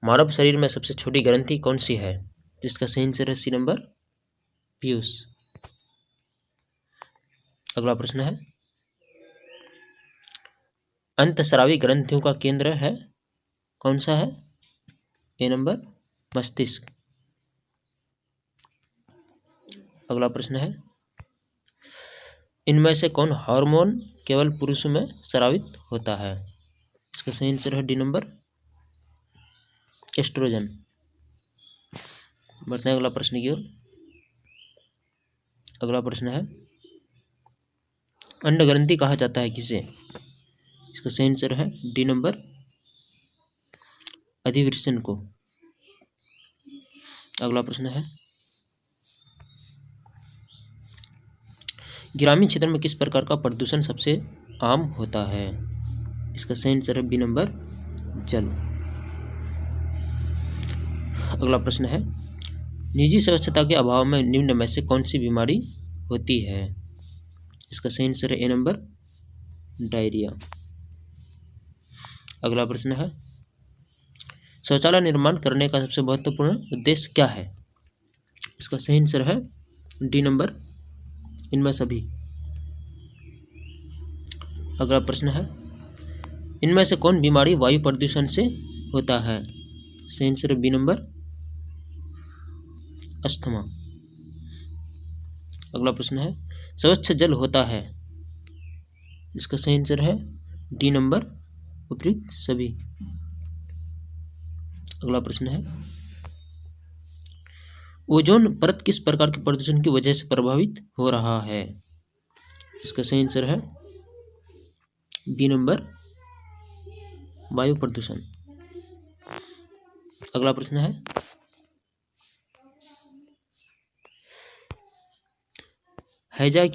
मानव शरीर में सबसे छोटी ग्रंथि कौन सी है? तो इसका सही आंसर है सी नंबर पीयूष। अगला प्रश्न है, अंतःस्रावी ग्रंथियों का केंद्र है कौन सा है? ए नंबर मस्तिष्क। अगला प्रश्न है, इनमें से कौन हार्मोन केवल पुरुषों में स्रावित होता है? इसका सही आंसर है डी नंबर एस्ट्रोजन। बढ़ते हैं अगला प्रश्न की ओर। अगला प्रश्न है, अंड ग्रंथि कहा जाता है किसे? इसका सही आंसर है डी नंबर अधिवृषण को। अगला प्रश्न है, ग्रामीण क्षेत्र में किस प्रकार का प्रदूषण सबसे आम होता है? इसका सही आंसर है बी नंबर जल। अगला प्रश्न है, निजी स्वच्छता के अभाव में निम्न में से कौन सी बीमारी होती है? इसका सही आंसर है ए नंबर डायरिया। अगला प्रश्न है, शौचालय निर्माण करने का सबसे महत्वपूर्ण उद्देश्य क्या है? इसका सही आंसर है डी नंबर इनमें सभी। अगला प्रश्न है, इनमें से कौन बीमारी वायु प्रदूषण से होता है? सही आंसर है बी नंबर अस्थमा। अगला प्रश्न है, स्वच्छ जल होता है? इसका सही आंसर है डी नंबर उपयुक्त सभी। अगला प्रश्न है, ओजोन परत किस प्रकार के प्रदूषण की वजह से प्रभावित हो रहा है? इसका सही आंसर है बी नंबर वायु प्रदूषण। अगला प्रश्न है, हैजा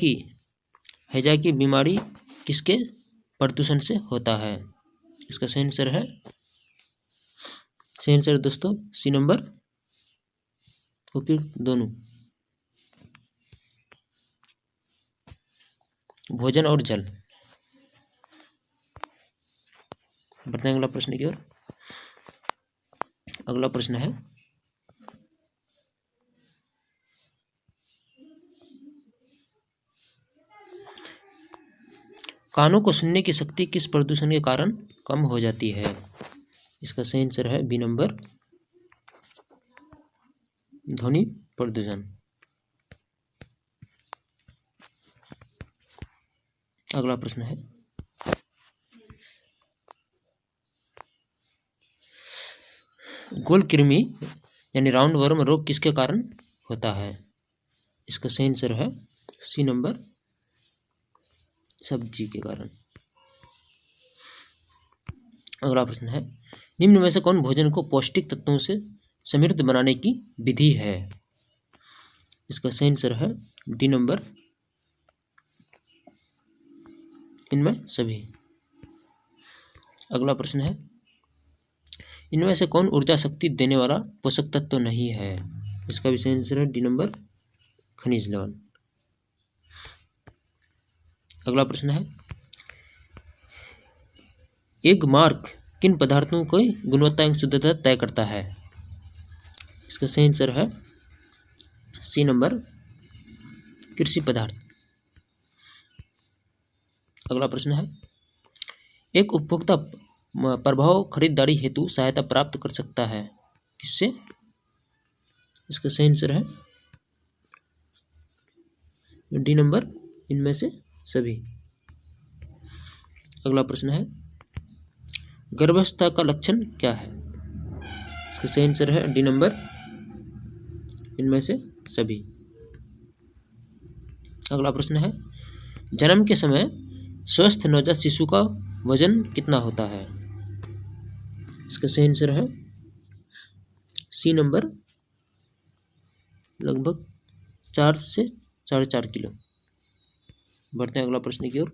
की बीमारी किसके प्रदूषण से होता है? इसका सही आंसर है दोस्तों सी नंबर उपयुक्त दोनों। भोजन और जल। बढ़ते हैं अगला प्रश्न की ओर। अगला प्रश्न है, कानों को सुनने की शक्ति किस प्रदूषण के कारण कम हो जाती है? इसका सही आंसर है बी नंबर ध्वनि प्रदूषण। अगला प्रश्न है, गोल कृमि यानी राउंड वर्म रोग किसके कारण होता है? इसका सही आंसर है सी नंबर सब्जी के कारण। अगला प्रश्न है, निम्न में से कौन भोजन को पौष्टिक तत्वों से समृद्ध बनाने की विधि है? इसका सही आंसर है डी नंबर इनमें सभी। अगला प्रश्न है, इनमें से कौन ऊर्जा शक्ति देने वाला पोषक तत्व नहीं है? इसका भी सही आंसर है डी नंबर खनिज लवण। अगला प्रश्न है, एग मार्क किन पदार्थों की गुणवत्ता एवं शुद्धता तय करता है? इसका सही आंसर है सी नंबर कृषि पदार्थ। अगला प्रश्न है, एक उपभोक्ता प्रभाव खरीदारी हेतु सहायता प्राप्त कर सकता है किससे? इसका सही आंसर है डी नंबर इनमें से सभी। अगला प्रश्न है, गर्भावस्था का लक्षण क्या है? इसका सही आंसर है डी नंबर इनमें से सभी। अगला प्रश्न है, जन्म के समय स्वस्थ नवजात शिशु का वजन कितना होता है? इसका सही आंसर है सी नंबर लगभग 4 से 4.5 किलो। बढ़ते हैं अगला प्रश्न की ओर।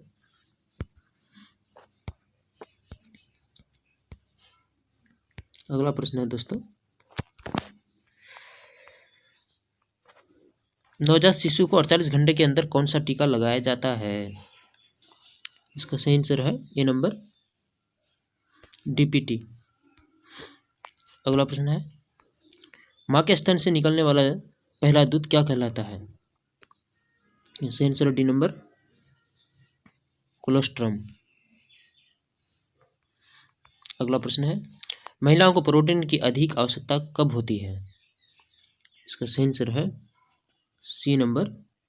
अगला प्रश्न है दोस्तों, नवजात शिशु को 48 घंटे के अंदर कौन सा टीका लगाया जाता है? इसका सही आंसर है ए नंबर डीपीटी। अगला प्रश्न है, माँ के स्तन से निकलने वाला पहला दूध क्या कहलाता है? इसका आंसर डी नंबर कोलोस्ट्रम। अगला प्रश्न है, महिलाओं को प्रोटीन की अधिक आवश्यकता कब होती है? इसका सही आंसर है सी नंबर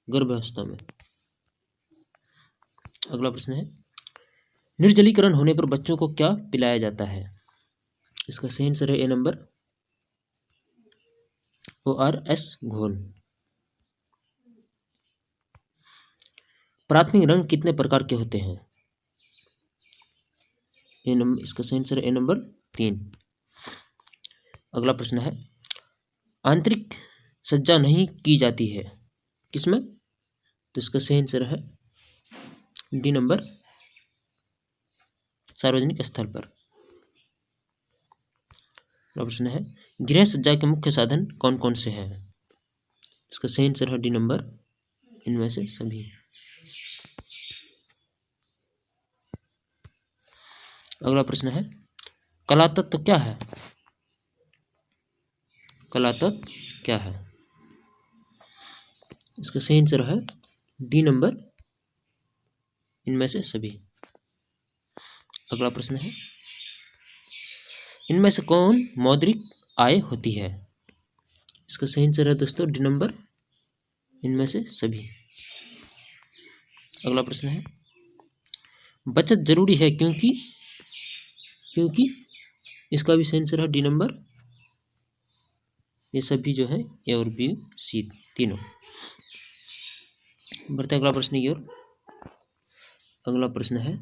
गर्भावस्था में। अगला प्रश्न है, निर्जलीकरण होने पर बच्चों को क्या पिलाया जाता है? इसका सही आंसर है ए नंबर ORS घोल। प्राथमिक रंग कितने प्रकार के होते हैं? इसका सही आंसर है ए नंबर 3। अगला प्रश्न है, आंतरिक सज्जा नहीं की जाती है किसमें? तो इसका सही आंसर है डी नंबर सार्वजनिक स्थल पर। अगला प्रश्न है, गृह सज्जा के मुख्य साधन कौन कौन से हैं? इसका सही आंसर है डी नंबर इनमें से सभी। अगला प्रश्न है, कला तत्व क्या है? कला तत्व क्या है? इसका सही आंसर है डी नंबर इनमें से सभी। अगला प्रश्न है, इनमें से कौन मौद्रिक आय होती है? इसका सही आंसर है दोस्तों डी नंबर इनमें से सभी। अगला प्रश्न है, बचत जरूरी है क्योंकि इसका भी सही आंसर है डी नंबर ये सभी जो है ए और बी सी तीनों। बढ़ते अगला प्रश्न की ओर। अगला प्रश्न है,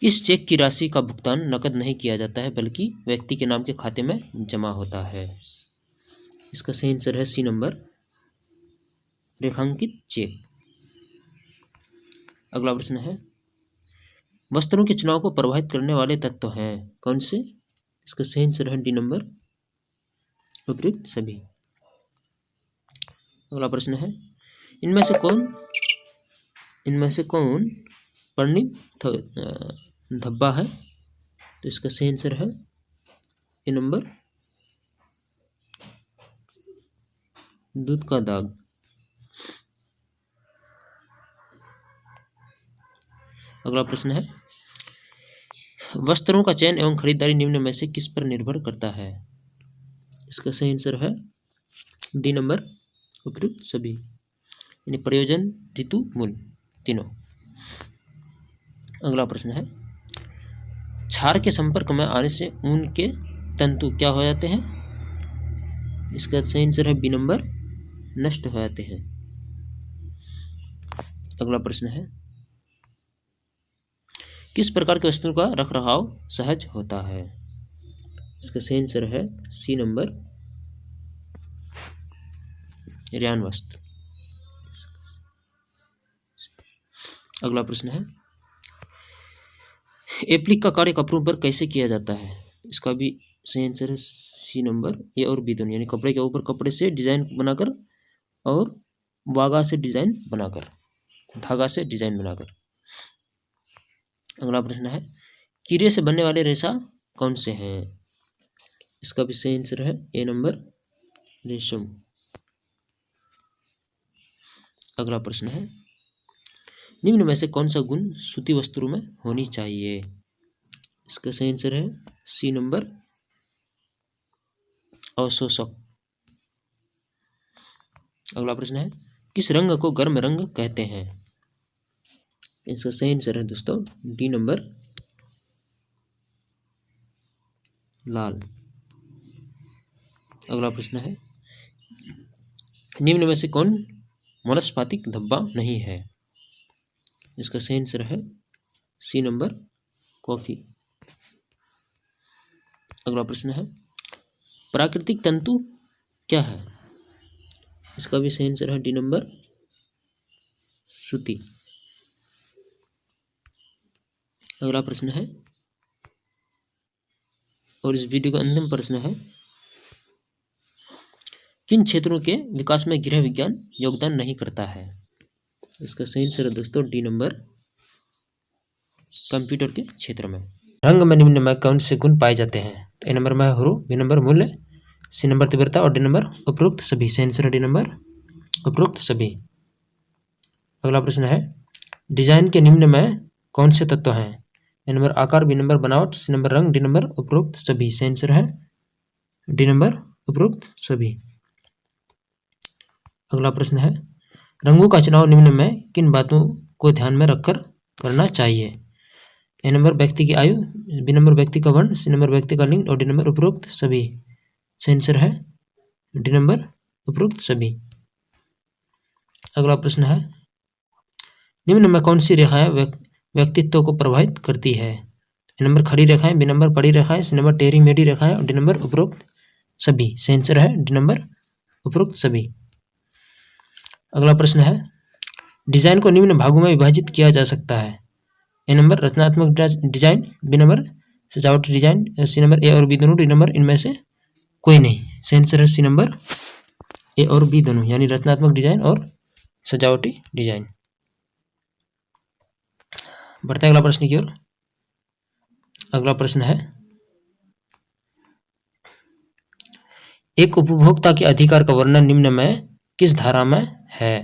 इस चेक की राशि का भुगतान नकद नहीं किया जाता है बल्कि व्यक्ति के नाम के खाते में जमा होता है। इसका सही आंसर है सी नंबर रेखांकित चेक। अगला प्रश्न है, वस्त्रों के चुनाव को प्रभावित करने वाले तत्व हैं कौन से? इसका सही आंसर है डी नंबर उपयुक्त सभी। अगला प्रश्न है, इनमें से कौन पर्णित धब्बा है? तो इसका सही आंसर है ए नंबर दूध का दाग। अगला प्रश्न है, वस्त्रों का चयन एवं खरीदारी निम्न में से किस पर निर्भर करता है? इसका सही आंसर है डी नंबर उपयुक्त सभी, यानी प्रयोजन, ऋतु, मूल्य तीनों। अगला प्रश्न है, क्षार के संपर्क में आने से ऊन के तंतु क्या हो जाते हैं? इसका सही आंसर है बी नंबर नष्ट हो जाते हैं। अगला प्रश्न है, किस प्रकार के वस्तुओं का रखरखाव सहज होता है? इसका सही आंसर है सी नंबर रेयान वस्तु। अगला प्रश्न है, एप्लिक का कार्य कपड़ों पर कैसे किया जाता है? इसका भी सही आंसर है सी नंबर ए और बी दोनों, यानी कपड़े के ऊपर कपड़े से डिजाइन बनाकर और वागा से डिजाइन बनाकर, धागा से डिजाइन बनाकर। अगला प्रश्न है, कीड़े से बनने वाले रेशा कौन से हैं? इसका भी सही आंसर है ए नंबर रेशम। अगला प्रश्न है, निम्न में से कौन सा गुण सूती वस्त्रों में होनी चाहिए? इसका सही आंसर है सी नंबर अवशोषक। अगला प्रश्न है, किस रंग को गर्म रंग कहते हैं? इसका सही आंसर है दोस्तों डी नंबर लाल। अगला प्रश्न है, निम्न में से कौन वनस्पतिक धब्बा नहीं है? इसका सही आंसर है सी नंबर कॉफी। अगला प्रश्न है, प्राकृतिक तंतु क्या है? इसका भी सही आंसर है डी नंबर सूती। अगला प्रश्न है, और इस वीडियो का अंतिम प्रश्न है, किन क्षेत्रों के विकास में गृह विज्ञान योगदान नहीं करता है? इसका सही आंसर है दोस्तों डी नंबर कंप्यूटर के क्षेत्र में। रंग में निम्न में कौन से गुण पाए जाते हैं? तो ए नंबर में हरू, बी नंबर मूल्य, सी नंबर तीव्रता और डी नंबर उपरोक्त सभी। सही आंसर है डी नंबर उपरोक्त सभी। अगला प्रश्न है डिजाइन के निम्न में कौन से तत्व हैं? ए नंबर आकार, बी नंबर बनावट, सी नंबर रंग, डी नंबर उपरोक्त सभी। सही आंसर है डी नंबर उपरोक्त सभी। अगला प्रश्न है रंगों का चुनाव निम्न में किन बातों को ध्यान में रखकर करना चाहिए? ए नंबर व्यक्ति की आयु, बी नंबर व्यक्ति का वर्ण, सी नंबर व्यक्ति का लिंग और डी नंबर उपरोक्त सभी। सही आंसर है डी नंबर उपरोक्त सभी। अगला प्रश्न है निम्न में कौन सी रेखाएं व्यक्तित्व को प्रभावित करती है? ए नंबर खड़ी रेखाएं, बी नंबर पड़ी रेखाएं, सी नंबर टेढ़ी मेढ़ी रेखाएं और डी नंबर उपरोक्त सभी। सही आंसर है डी नंबर उपरोक्त सभी। अगला प्रश्न है डिजाइन को निम्न भागों में विभाजित किया जा सकता है? ए नंबर रचनात्मक डिजाइन, बी नंबर सजावटी डिजाइन, सी नंबर ए और बी दोनों, डी नंबर इनमें से कोई नहीं। सही आंसर है सी नंबर ए और बी दोनों, यानी रचनात्मक डिजाइन और सजावटी डिजाइन। बढ़ते अगला प्रश्न की ओर। अगला प्रश्न है एक उपभोक्ता के अधिकार का वर्णन निम्न में किस धारा में है?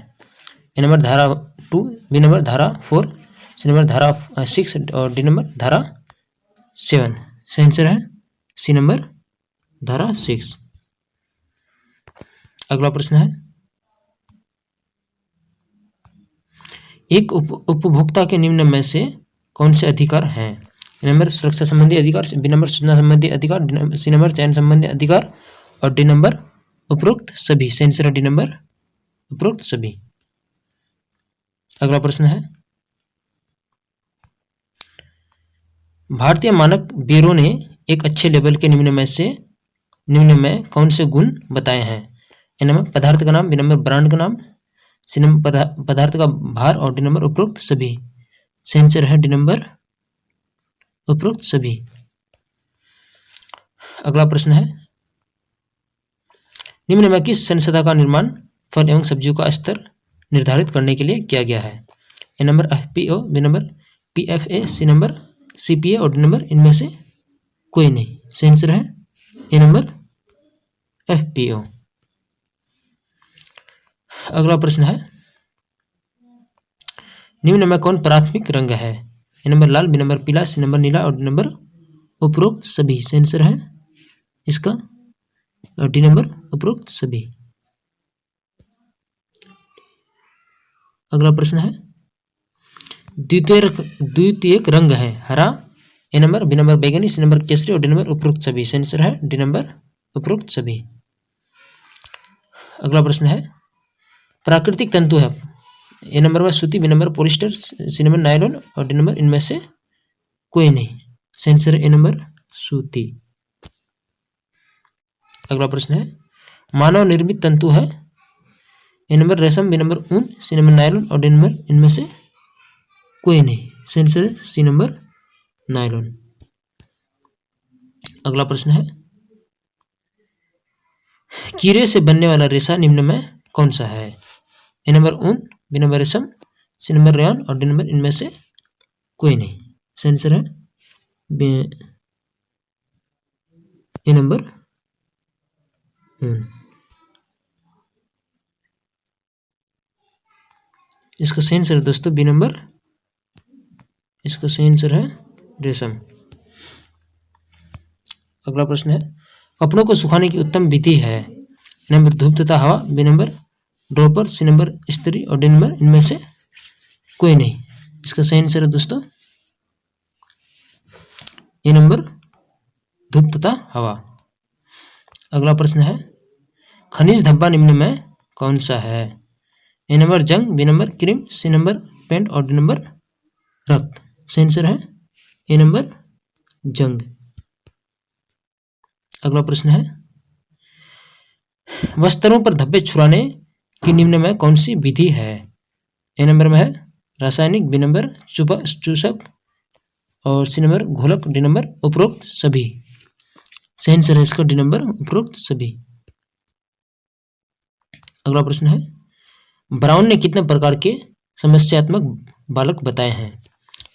ए नंबर धारा 2, बी नंबर धारा 4, सी नंबर धारा 6 और डी नंबर धारा 7। सही आंसर है सी नंबर धारा 6। अगला प्रश्न है एक उपभोक्ता के निम्न में से कौन से अधिकार हैं? ए नंबर सुरक्षा संबंधी अधिकार, बी नंबर सूचना संबंधी अधिकार, सी नंबर चयन संबंधी अधिकार और डी नंबर उपरोक्त सभी। सही आंसर है डी नंबर उपरोक्त सभी। अगला प्रश्न है भारतीय मानक ब्यूरो ने एक अच्छे लेबल के निम्न में कौन से गुण बताए हैं? ए नंबर पदार्थ का नाम, बी नंबर ब्रांड का नाम, सी नंबर पदार्थ का भार और डी नंबर उपरोक्त सभी। सही आंसर है डी नंबर उपरोक्त सभी। अगला प्रश्न है निम्न में किस संस्था का निर्माण फल एवं सब्जियों का स्तर निर्धारित करने के लिए किया गया है? A number FPO, B number PFA, C number CPA और डी नंबर इनमें से कोई नहीं। सही आंसर है ए नंबर एफपीओ। अगला प्रश्न है निम्न में कौन प्राथमिक रंग है? A number Lal, B number पीला, सी नंबर नीला और डी नंबर उपरोक्त सभी। सही आंसर है इसका डी नंबर उपरोक्त सभी। अगला प्रश्न है द्वितीयक रंग है हरा, ए नंबर, बी नंबर बैगनी, सी नंबर केसरी और डी नंबर उपरोक्त सभी। सही आंसर है डी नंबर उपरोक्त सभी। अगला प्रश्न है प्राकृतिक तंतु है ए नंबर में सूती, B number polyester, C number nylon और डी नंबर इनमें से कोई नहीं। सही आंसर है ए नंबर सूती। अगला प्रश्न है मानव निर्मित तंतु है ए नंबर रेशम, बी नंबर ऊन, सी नंबर नायलॉन और डी नंबर इनमें से कोई नहीं। सही आंसर है सी नंबर नायलॉन। अगला प्रश्न है कीड़े से बनने वाला रेशा निम्न में कौन सा है? ए नंबर ऊन, बी नंबर रेशम, सी नंबर रेयन और डी नंबर इनमें से कोई नहीं। सही आंसर है ए नंबर ऊन। इसका सही आंसर है दोस्तों बी नंबर, इसका सही आंसर है रेशम। अगला प्रश्न है कपड़ों को सुखाने की उत्तम विधि है नंबर धूप तथा हवा, B number dropper, C number इस्त्री और डी नंबर इनमें से कोई नहीं। इसका सही आंसर है दोस्तों ए नंबर धूप तथा हवा। अगला प्रश्न है खनिज धब्बा निम्न में कौन सा है? ए नंबर जंग, B number cream, C number paint और डी नंबर रक्त। सही आंसर है ए नंबर जंग। अगला प्रश्न है वस्त्रों पर धब्बे छुड़ाने की निम्न में कौन सी विधि है? ए नंबर में है रासायनिक, बी नंबर चूसक और सी नंबर घोलक, डी नंबर उपरोक्त सभी। सही आंसर है इसका डी नंबर उपरोक्त सभी। अगला प्रश्न है ब्राउन ने कितने प्रकार के समस्यात्मक बालक बताए हैं?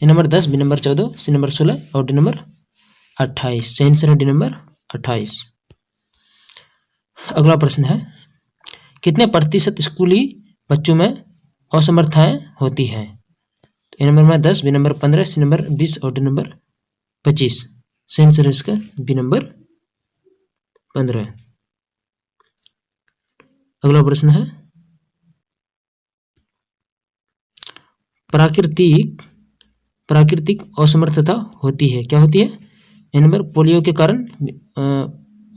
A number 10, B number 14, C number 16 और डी नंबर 28। सही आंसर है डी नंबर 28। अगला प्रश्न है, कितने प्रतिशत स्कूली बच्चों में असमर्थताएं होती हैं? ए नंबर में 10, बी नंबर 15, सी नंबर 20 और डी नंबर 25। सही आंसर है इसका बी नंबर 15। अगला प्रश्न है, प्राकृतिक असमर्थता होती है, क्या होती है? ए नंबर पोलियो के कारण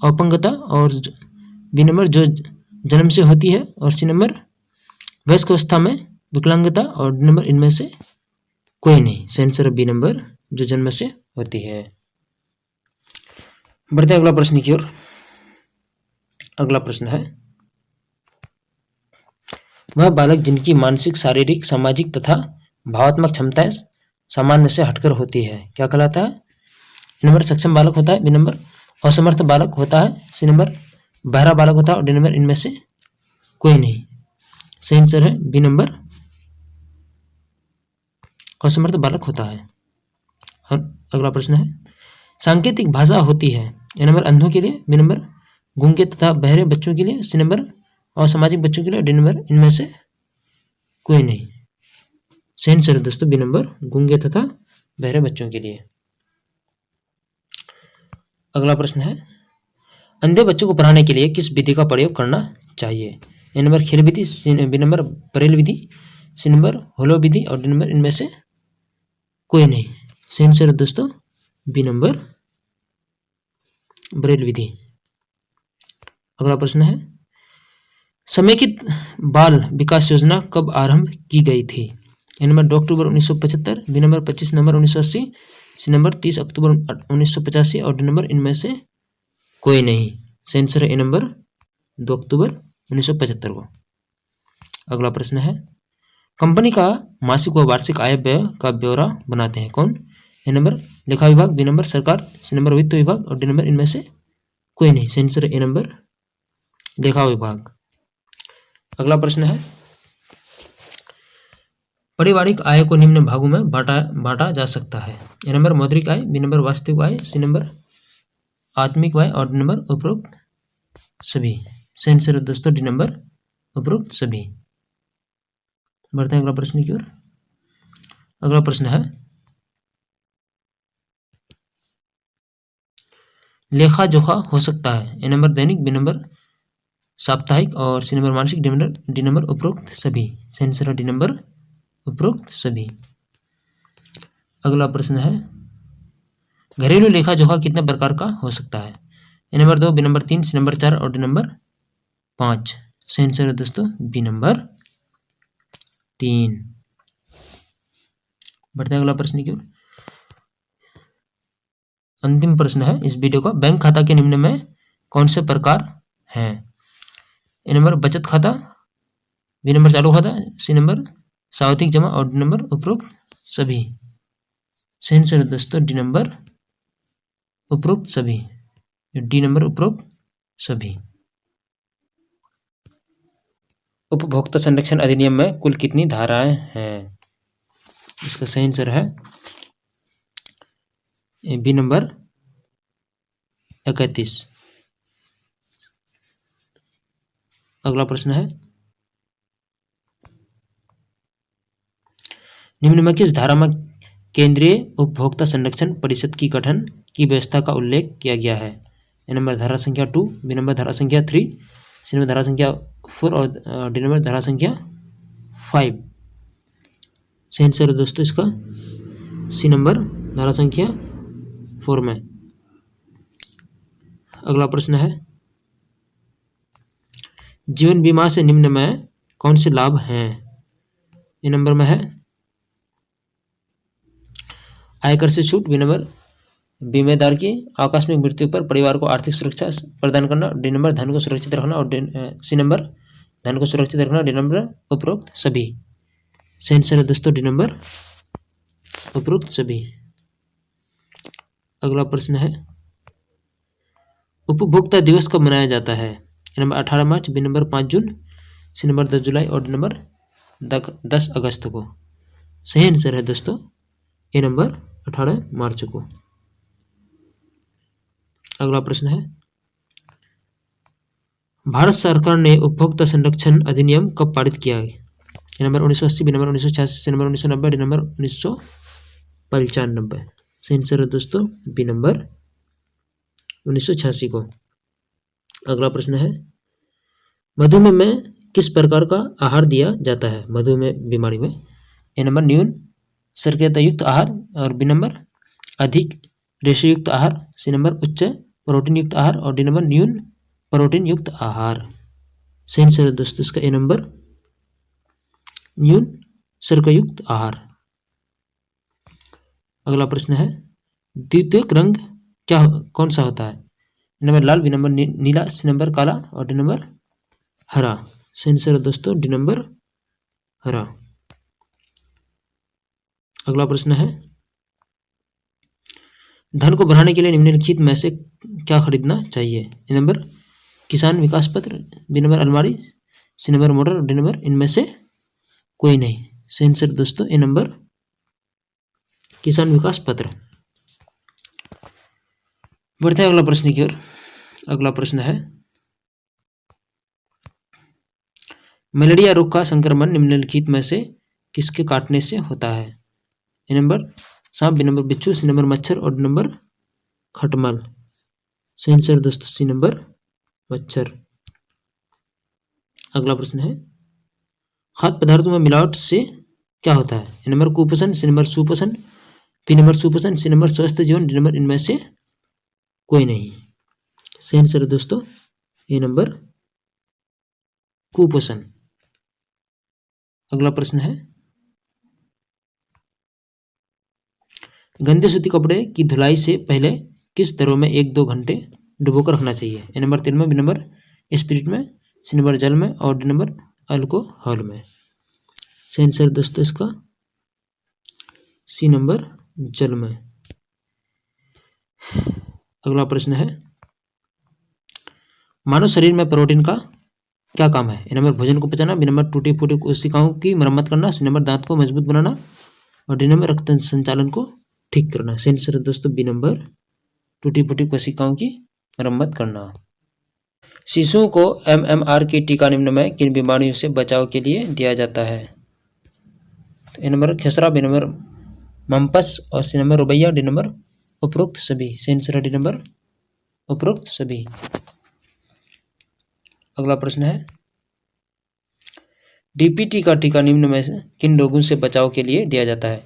अपंगता, और बी नंबर जो जन्म से होती है, और सी नंबर वयस्क अवस्था में विकलांगता, और डी नंबर इनमें से कोई नहीं। सही आंसर है बी नंबर जो जन्म से होती है। बढ़ते अगला प्रश्न की ओर। अगला प्रश्न है, वह बालक जिनकी मानसिक, शारीरिक, सामाजिक तथा भावात्मक क्षमताएं सामान्य से हटकर होती है, क्या कहलाता है? नंबर सक्षम बालक होता है, बी नंबर असमर्थ बालक होता है, सी नंबर बहरा बालक होता है, और डी नंबर इनमें से कोई नहीं। सही आंसर है बी नंबर असमर्थ बालक होता है। अगला प्रश्न है, सांकेतिक भाषा होती है, ए नंबर अंधों के लिए, बी नंबर गूंगे तथा बहरे बच्चों के लिए, सी नंबर असामाजिक बच्चों के लिए, डी नंबर इनमें से कोई नहीं। सही आंसर है दोस्तों बी नंबर गूंगे तथा बहरे बच्चों के लिए। अगला प्रश्न है, अंधे बच्चों को पढ़ाने के लिए किस विधि का प्रयोग करना चाहिए? ए नंबर खेल विधि, बी नंबर ब्रेल विधि, सी नंबर होलो विधि, और डी नंबर इनमें से कोई नहीं। सही आंसर है दोस्तों बी नंबर ब्रेल विधि। अगला प्रश्न है, समेकित बाल विकास योजना कब आरंभ की गई थी? ए नंबर 2 अक्टूबर 1975, बी नंबर 25 नवंबर 1980, सी नंबर 30 अक्टूबर 1985, और डी नंबर इनमें से कोई नहीं। सही आंसर है ए नंबर 2 अक्टूबर 1975 को। अगला प्रश्न है, कंपनी का मासिक व वार्षिक आय व्यय का ब्यौरा बनाते हैं कौन? ए नंबर लेखा विभाग, बी नंबर सरकार, सी नंबर वित्त विभाग, और डी नंबर इनमें से कोई नहीं। सही आंसर है ए नंबर लेखा विभाग। अगला प्रश्न है, पारिवारिक आय को निम्न भागों में बांटा जा सकता है। ए नंबर मौद्रिक आय, बी नंबर वास्तविक आय, सी नंबर आत्मिक आय, और डी नंबर उपरोक्त सभी। सही आंसर है दोस्तों डी नंबर उपरोक्त सभी। बढ़ते हैं अगला प्रश्न की ओर। अगला प्रश्न है, लेखा जोखा हो सकता है, A number Dainik, B number साप्ताहिक, और सी नंबर मासिक, डी नंबर उपरोक्त सभी। सही आंसर है डी नंबर उपरोक्त सभी। अगला प्रश्न है, घरेलू लेखा जोखा कितने प्रकार का हो सकता है? A number 2, B number 3, C number 4, और डी नंबर 5। सही आंसर है दोस्तों बी नंबर 3। बढ़ते हैं अगला प्रश्न की ओर। अंतिम प्रश्न है इस वीडियो का, बैंक खाता के निम्न में कौन से प्रकार हैं? ए नंबर बचत खाता, बी नंबर चालू खाता, सी नंबर सावधिक जमा, और डी नंबर उपरोक्त सभी। सही आंसर है दोस्तों डी नंबर उपरोक्त सभी, डी नंबर उपरोक्त सभी। उपभोक्ता संरक्षण अधिनियम में कुल कितनी धाराएं हैं? इसका सही आंसर है बी नंबर 31। अगला प्रश्न है, निम्न में किस धारा में केंद्रीय उपभोक्ता संरक्षण परिषद की गठन की व्यवस्था का उल्लेख किया गया है? ए नंबर धारा संख्या 2, बी नंबर धारा संख्या 3, सी नंबर धारा संख्या 4, और डी नंबर धारा संख्या 5। सही आंसर है दोस्तों इसका सी नंबर धारा संख्या 4 में। अगला प्रश्न है, जीवन बीमा से निम्न में कौन से लाभ हैं? ए नंबर में है आयकर से छूट, बी नंबर बीमेदार की आकस्मिक मृत्यु पर परिवार को आर्थिक सुरक्षा प्रदान करना, डी नंबर धन को सुरक्षित रखना, और सी नंबर धन को सुरक्षित रखना, डी नंबर उपरोक्त सभी। सही आंसर है दोस्तों डी नंबर उपरोक्त सभी। अगला प्रश्न है, उपभोक्ता दिवस कब मनाया जाता है? A number 18 March, B number 5 June, C number 10 जुलाई, और डी नंबर 10 अगस्त को। सही आंसर है दोस्तों ए नंबर 18 मार्च को। अगला प्रश्न है, भारत सरकार ने उपभोक्ता संरक्षण अधिनियम कब पारित किया है? A number 1980, B number 1986, C number 1990, D number 1995। सही आंसर है दोस्तों बी नंबर 1986 को। अगला प्रश्न है, मधुमेह में किस प्रकार का आहार दिया जाता है? मधुमेह बीमारी में ए नंबर न्यून शर्करा युक्त आहार, और बी नंबर अधिक रेशे युक्त आहार, सी नंबर उच्च प्रोटीन युक्त आहार, और डी नंबर न्यून प्रोटीन युक्त आहार। सही आंसर है दोस्तों इसका ए नंबर न्यून शर्करा युक्त आहार। अगला प्रश्न है, द्वितीयक रंग कौन सा होता है? नंबर लाल, बी नंबर नीला, सी नंबर काला, और डी नंबर हरा। सही आंसर है दोस्तों डी नंबर हरा। अगला प्रश्न है, धन को बढ़ाने के लिए निम्नलिखित में से क्या खरीदना चाहिए? ए नंबर किसान विकास पत्र, बी नंबर अलमारी, C number motor, D number इनमें से कोई नहीं। सही आंसर दोस्तों ए नंबर किसान विकास पत्र। बढ़ते हैं अगला प्रश्न की ओर। अगला प्रश्न है, मलेरिया रोग का संक्रमण निम्नलिखित में से किसके काटने से होता है? ए नंबर सांप, बी नंबर बिच्छू, सी नंबर मच्छर, और डी नंबर खटमल। सही आंसर दोस्तों सी नंबर मच्छर। अगला प्रश्न है, खाद्य पदार्थों में मिलावट से क्या होता है? ए नंबर कुपोषण, सी नंबर सुपोषण, बी नंबर सुपोषण, सी नंबर स्वस्थ जीवन, डी नंबर इनमें से कोई नहीं। सही आंसर है दोस्तों ए नंबर कुपोषण। अगला प्रश्न है, गंदे सूती कपड़े की धुलाई से पहले किस द्रव में 1-2 घंटे डुबोकर रखना चाहिए? ए नंबर तेल में, बी नंबर स्पिरिट में, सी नंबर जल में, और डी नंबर अल्कोहल में। सही आंसर दोस्तों इसका सी नंबर जल में। अगला प्रश्न है, मानव शरीर में प्रोटीन का क्या काम है? ए नंबर भोजन को पचाना, बी नंबर टूटी फूटी कोशिकाओं की मरम्मत करना, सी नंबर दांत को मजबूत बनाना, और डी नंबर रक्त संचालन को ठीक करना। सही आंसर है दोस्तों बी नंबर टूटी फूटी कोशिकाओं की मरम्मत करना। शिशुओं को MMR की टीका निम्न में किन बीमारियों से बचाव के लिए दिया जाता है? तो ए नंबर खसरा, बी नंबर मम्पस, और सी नंबर रुबैया, डी नंबर उपरोक्त सभी। सही आंसर है डी नंबर उपरोक्त सभी। अगला प्रश्न है, DPT का टीका निम्न में से किन रोगों से बचाव के लिए दिया जाता है?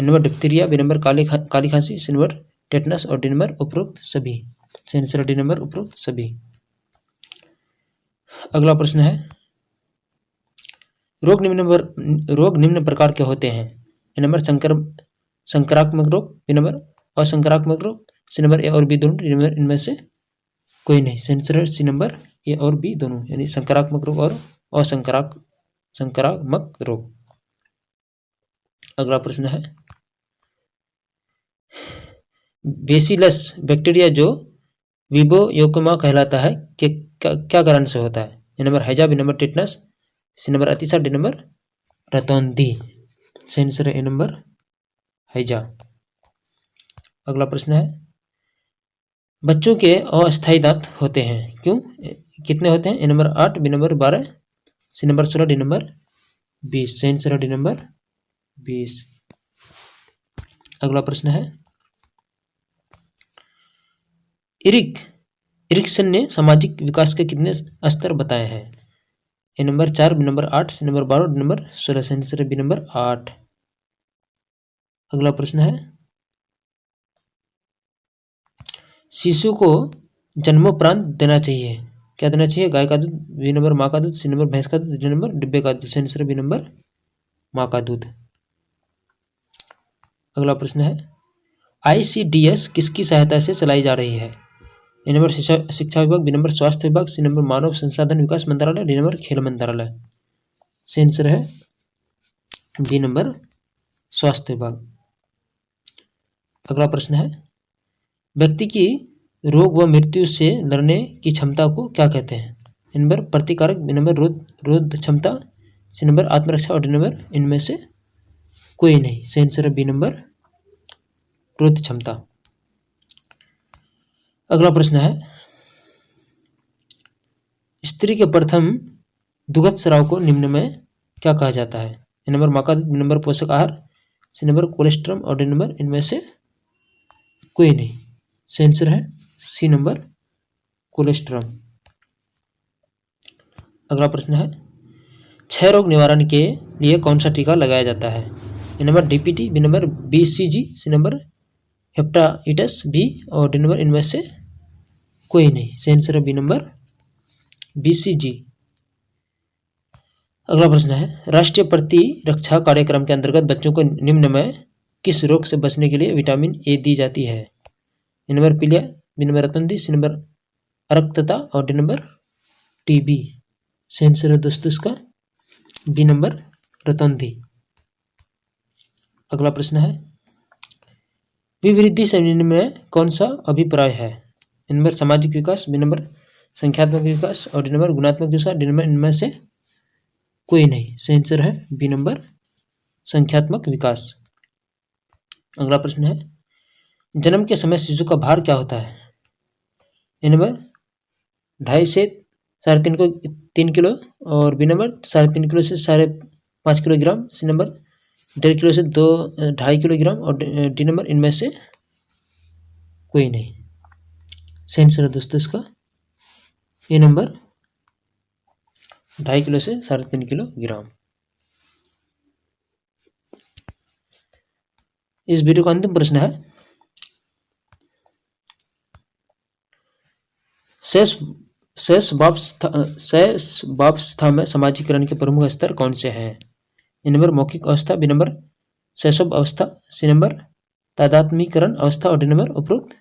A number diphtheria, B number काली खांसी, सी नंबर टेटनस, और डी नंबर उपरोक्त सभी। सही आंसर है डी नंबर उपरोक्त सभी। अगला प्रश्न है, रोग निम्न प्रकार के होते हैं? ए नंबर संक्रामक रोग, बी नंबर असंक्रामक रोग, सी नंबर ए और बी दोनों, डी नंबर इनमें से कोई नहीं। सही आंसर है सी नंबर ए और बी दोनों, यानी संक्रामक रोग और असंक्रामक रोग। अगला प्रश्न है, बेसिलस बैक्टीरिया जो विबोयोकोमा कहलाता है कि क्या कारण से होता है? ए नंबर हैजा, B number tetanus, C number अतिसार, डी नंबर रतौंधी। सही आंसर है ए नंबर हैजा। अगला प्रश्न है, बच्चों के अस्थायी दांत होते हैं क्यों? कितने होते हैं? A number 8, B number 12, C number 16, D number 20। सही आंसर है डी नंबर 20। अगला प्रश्न है, इरिक्सन ने सामाजिक विकास के कितने स्तर बताए हैं? A number 4, B number 8, C number 12, D number 16। सही आंसर है बी नंबर 8। अगला प्रश्न है, शिशु को जन्मोपरांत देना चाहिए, क्या देना चाहिए? गाय का दूध, बी नंबर माँ का दूध, सी नंबर भैंस का दूध, डी नंबर डिब्बे का दूध। सही आंसर है बी नंबर माँ का दूध। अगला प्रश्न है, ICDS किसकी सहायता से चलाई जा रही है? ए नंबर शिक्षा विभाग, बी नंबर स्वास्थ्य विभाग, सी नंबर मानव संसाधन विकास मंत्रालय, डी नंबर खेल मंत्रालय। सही आंसर है बी नंबर स्वास्थ्य विभाग। अगला प्रश्न है, व्यक्ति की रोग व मृत्यु से लड़ने की क्षमता को क्या कहते हैं? ए नंबर प्रतिकारक, बी नंबर रोध क्षमता, सी नंबर आत्मरक्षा, और डी नंबर इनमें से कोई नहीं। सही आंसर है बी नंबर रोध क्षमता। अगला प्रश्न है, स्त्री के प्रथम दुग्ध स्राव को निम्न में क्या कहा जाता है? ए नंबर माँ का दूध, बी नंबर पोषक आहार, सी नंबर कोलेस्ट्रम और डी नंबर इनमें से कोई नहीं। सही आंसर है सी नंबर कोलेस्ट्रम। अगला प्रश्न है, क्षय रोग निवारण के लिए कौन सा टीका लगाया जाता है? A number DPT, B number BCG, C number hepatitis B और डी नंबर इनमें से कोई नहीं। सही आंसर है बी नंबर बीसीजी। अगला प्रश्न है, राष्ट्रीय प्रतिरक्षा कार्यक्रम के अंतर्गत बच्चों को निम्न में किस रोग से बचने के लिए विटामिन ए दी जाती है? ए नंबर पीलिया, बी नंबर रतनदी, सी नंबर अरक्तता और डी नंबर टीबी। सही आंसर है दोस्तों इसका बी नंबर रतनदी। अगला प्रश्न है, विवृद्धि से निम्न में कौन सा अभिप्राय है? ए नंबर सामाजिक विकास, बी नंबर संख्यात्मक विकास और डी नंबर गुणात्मक विकास, डी नंबर इनमें से कोई नहीं। सही आंसर है बी नंबर संख्यात्मक विकास। अगला प्रश्न है, जन्म के समय शिशु का भार क्या होता है? ए नंबर 2.5 से 3.5 किलो और बी नंबर 3.5 किलो से 5.5 किलोग्राम, सी नंबर 1.5 किलो से 2.5 किलोग्राम और डी नंबर इनमें से कोई नहीं। सही आंसर है दोस्तों इसका ए नंबर 2.5 किलो से 3.5 किलोग्राम। इस वीडियो का अंतिम प्रश्न है, शैशवावस्था में समाजीकरण के प्रमुख स्तर कौन से हैं? ए नंबर मौखिक अवस्था, बी नंबर शैशव अवस्था, सी नंबर तादात्म्यकरण अवस्था और डी नंबर उपरोक्त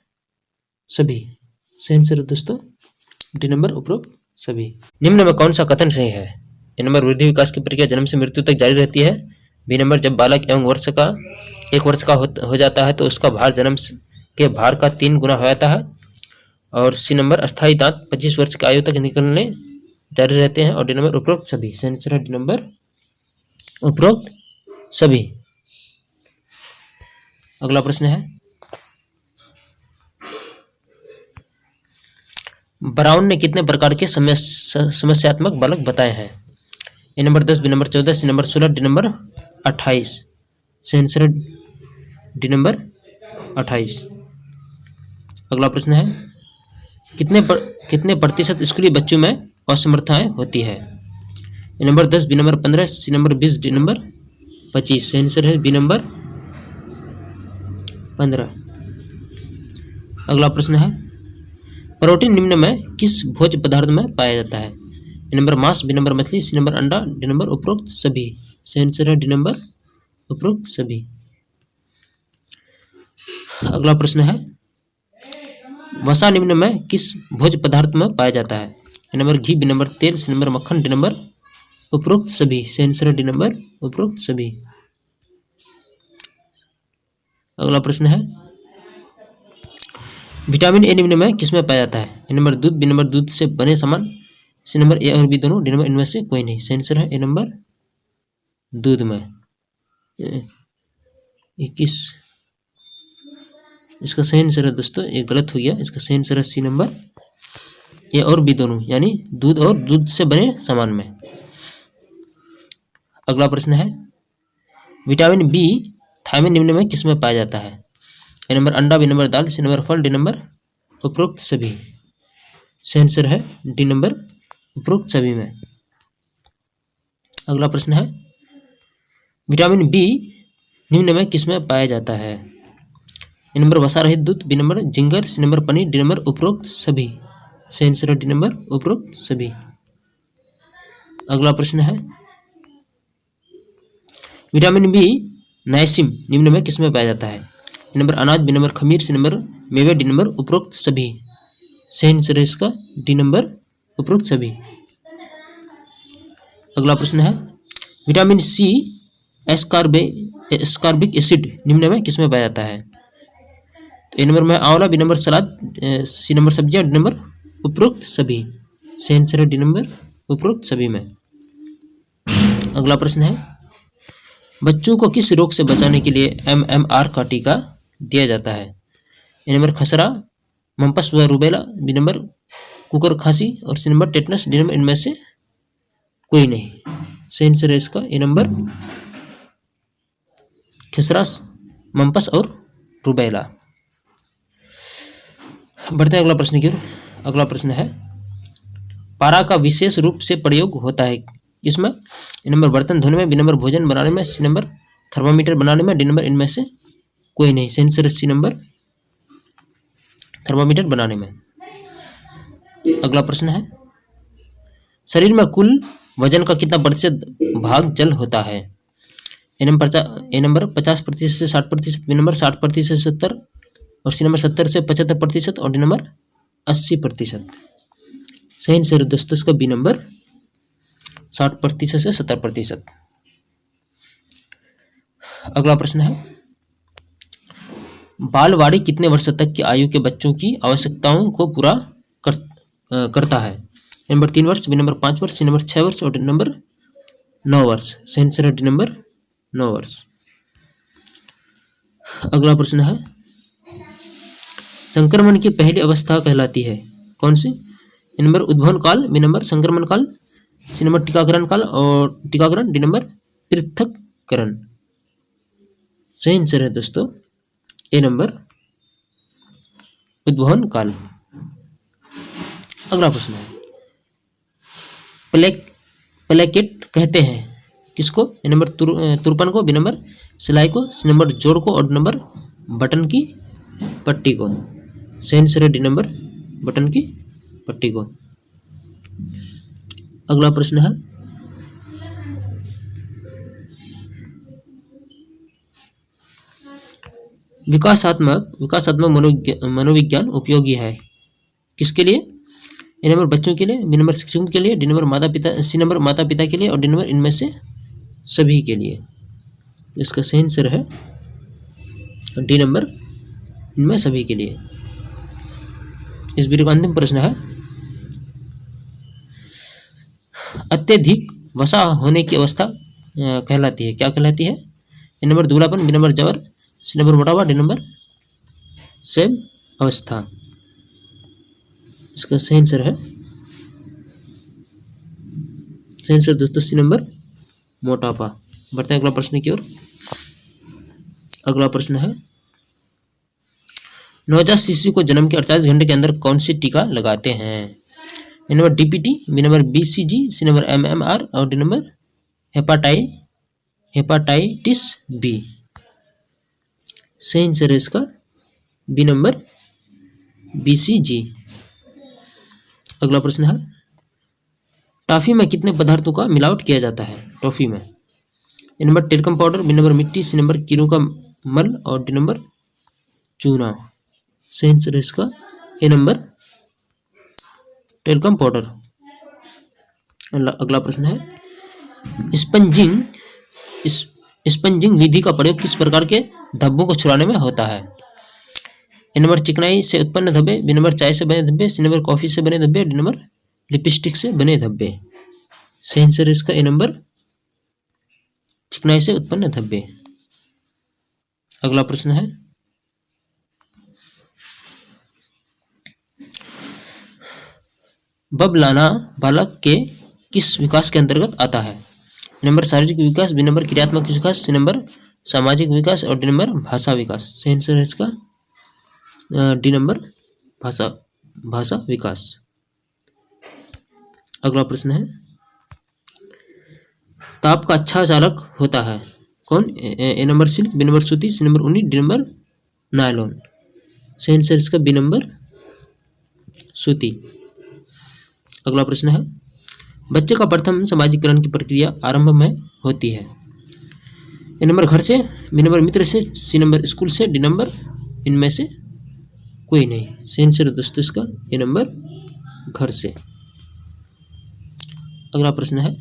सभी। सही आंसर है दोस्तों डी नंबर उपरोक्त सभी। निम्न में कौन सा कथन सही है? ए नंबर वृद्धि विकास की प्रक्रिया जन्म से मृत्यु तक जारी रहती है, बी नंबर जब बालक एवं 1 वर्ष का हो जाता है तो उसका भार जन्म के भार का 3 गुना हो जाता है, और सी नंबर अस्थायी दांत 25 वर्ष की आयु तक निकलने जारी रहते हैं और डी नंबर उपरोक्त सभी। सही आंसर है डी नंबर उपरोक्त सभी। अगला प्रश्न है, ब्राउन ने कितने प्रकार के समस्यात्मक बालक बताए हैं? A number 10, B number 14, C number 16, D number 28। सही आंसर है डी नंबर 28। अगला प्रश्न है, कितने प्रतिशत स्कूली बच्चों में असमर्थताएं होती है? A number 10, B number 15, C number 20, D number 25। सही आंसर है बी नंबर 15। अगला प्रश्न है, प्रोटीन निम्न में किस भोज्य पदार्थ में पाया जाता है? ए नंबर मांस, बी नंबर मछली, सी नंबर अंडा, डी नंबर उपरोक्त सभी। सही आंसर है डी नंबर उपरोक्त सभी। अगला प्रश्न है, वसा निम्न में किस भोज्य पदार्थ में पाया जाता है? A number ghee, B number तेल, सी नंबर मक्खन, डी नंबर उपरोक्त सभी। सही आंसर है डी नंबर उपरोक्त सभी। अगला प्रश्न है, विटामिन ए निम्न में किसमें पाया जाता है? ए नंबर दूध, बी नंबर दूध से बने सामान, सी नंबर ए और बी दोनों, डी नंबर इनमें से कोई नहीं। सही आंसर है ए नंबर दूध में। 21 इसका सही आंसर है दोस्तों, ये गलत हो गया। इसका सही आंसर है सी नंबर ए और बी दोनों, यानी दूध और दूध से बने सामान में। अगला प्रश्न है, विटामिन बी थायमिन निम्न में किसमें पाया जाता है? ए नंबर अंडा, बी नंबर दाल, सी नंबर फल, डी नंबर उपरोक्त सभी। सही आंसर है डी नंबर उपरोक्त सभी में। अगला प्रश्न है, विटामिन बी निम्न में किसमें पाया जाता है? ए नंबर वसा रहित दूध, B number ginger, C number paneer, D number उपरोक्त सभी। सही आंसर है डी नंबर उपरोक्त सभी। अगला प्रश्न है, विटामिन बी नाइसिन निम्न में किसमें पाया जाता है? ए नंबर अनाज, बी नंबर खमीर, सी नंबर मेवे, डी नंबर उपरोक्त सभी। सही आंसर है इसका डी नंबर उपरोक्त सभी। अगला प्रश्न है, विटामिन सी एस्कॉर्बिक एसिड निम्न में किसमें पाया जाता है? तो ए नंबर में आंवला, बी नंबर सलाद, सी नंबर सब्जियां, डी नंबर उपरोक्त सभी। सही आंसर है डी नंबर उपरोक्त सभी में। अगला प्रश्न है, बच्चों को किस रोग से बचाने के लिए MMR का टीका दिया जाता है? ए नंबर खसरा, मम्पस व रूबेला, बी नंबर कुकर खांसी और C number tetanus, D number इनमें से कोई नहीं। सही आंसर है इसका ए नंबर खसरास, मम्पस और रूबेला। बढ़ते हैं अगला प्रश्न की ओर। अगला प्रश्न है पारा का विशेष रूप से प्रयोग होता है किसमें? ए नंबर बर्तन धोने में, बी नंबर भोजन बनाने में, सी नंबर थर्मामीटर बनाने में, डी नंबर इनमें से कोई नहीं। सही आंसर सी नंबर थर्मामीटर बनाने में। अगला प्रश्न है शरीर में कुल वजन का कितना प्रतिशत भाग जल होता है? ए नंबर 50% से 60%, बी नंबर 60% से 70 और सी नंबर 70 से 75% और डी नंबर 80%। सही आंसर दोस्तों इसका बी नंबर 60% से 70%। अगला प्रश्न है बालवाड़ी कितने वर्ष तक की आयु के बच्चों की आवश्यकताओं को पूरा करता है? ए नंबर 3 वर्ष, बी नंबर 5 वर्ष, सी नंबर 6 वर्ष और डी नंबर 9 वर्ष। सही आंसर है डी नंबर 9 वर्ष। अगला प्रश्न है संक्रमण की पहली अवस्था कहलाती है कौन सी? ए नंबर उद्भवन काल, बी नंबर संक्रमण काल, सी नंबर टीकाकरण काल और टीकाकरण, डी नंबर पृथक्करण। सही आंसर है दोस्तों ए नंबर उद्भवन काल। अगला प्रश्न है प्लेकेट कहते हैं किसको? ए नंबर तुरपन को, बी नंबर सिलाई को, सी नंबर जोड़ को और डी नंबर बटन की पट्टी को। सही आंसर है डी नंबर बटन की पट्टी को। अगला प्रश्न है विकासात्मक मनोविज्ञान उपयोगी है किसके लिए? ए नंबर बच्चों के लिए, बी नंबर शिक्षकों के लिए, डी नंबर माता पिता, सी नंबर माता पिता के लिए और डी नंबर इनमें से सभी के लिए। तो इसका सही आंसर है डी नंबर इनमें सभी के लिए। इस वीडियो का अंतिम प्रश्न है अत्यधिक वसा होने की अवस्था कहलाती है क्या कहलाती है? ए नंबर दूल्हापन, बी नंबर जवर, सी नंबर मोटापा, डी नंबर सेम अवस्था। इसका सही आंसर है सही आंसर दोस्तों सी नंबर मोटापा। बढ़ते हैं अगला प्रश्न की ओर। अगला प्रश्न है नवजात शिशु को जन्म के 48 घंटे के अंदर कौन सी टीका लगाते हैं? A number DPT, B number BCG, C number MMR और डी नंबर हेपाटाइटिस बी। सही आंसर है इसका बी नंबर बीसीजी। अगला प्रश्न है टॉफी में कितने पदार्थों का मिलावट किया जाता है? टॉफी में A number talcum powder, B number मिट्टी, सी नंबर कीड़ों का मल और डी नंबर चूना। सही आंसर है इसका ए नंबर टेल्कम पाउडर। अगला प्रश्न है स्पंजिंग विधि का प्रयोग किस प्रकार के धब्बों को छुड़ाने में होता है? ए नंबर चिकनाई से उत्पन्न धब्बे, बी नंबर चाय से बने धब्बे, सी नंबर कॉफी से बने धब्बे, डी नंबर लिपस्टिक से बने धब्बे। सही आंसर है इसका ए नंबर चिकनाई से उत्पन्न धब्बे। अगला प्रश्न है बबलाना बालक के किस विकास के अंतर्गत आता है? नंबर शारीरिक विकास, बी नंबर क्रियात्मक विकास, सी नंबर सामाजिक विकास और डी नंबर भाषा विकास। सही आंसर है इसका डी नंबर भाषा विकास। अगला प्रश्न है ताप का अच्छा चालक होता है कौन? ए नंबर सिल्क, बी नंबर सूती, सी नंबर ऊनी, डी नंबर नायलॉन। सही आंसर इसका बी नंबर सूती। अगला प्रश्न है बच्चे का प्रथम सामाजिकरण की प्रक्रिया आरंभ में होती है? ए नंबर घर से, बी नंबर मित्र से, सी नंबर स्कूल से, डी नंबर इनमें से कोई नहीं। सही आंसर दोस्तों इसका ए नंबर घर से। अगला प्रश्न है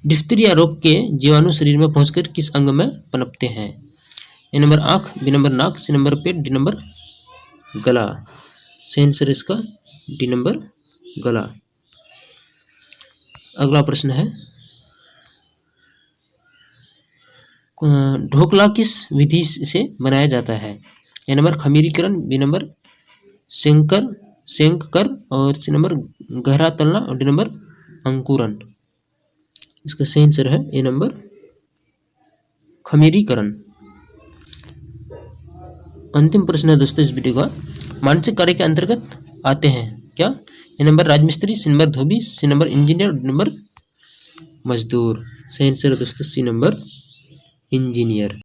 डिप्थीरिया रोग के जीवाणु शरीर में पहुंचकर किस अंग में पनपते हैं? ए नंबर आंख, बी नंबर नाक, सी नंबर पेट, डी नंबर गला। सही आंसर इसका डी नंबर गला। अगला प्रश्न है ढोकला किस विधि से बनाया जाता है? ए नंबर खमीरीकरण, बी नंबर सेंक कर, और सी नंबर गहरा तलना, और डी नंबर अंकुरन। इसका सही आंसर है ए नंबर खमीरीकरण। अंतिम प्रश्न है दोस्तों इस वीडियो का, मानसिक कार्य के अंतर्गत आते हैं क्या? ए नंबर राजमिस्त्री, सी नंबर धोबी, C number engineer, D number मजदूर। सही आंसर है दोस्तों सी नंबर इंजीनियर।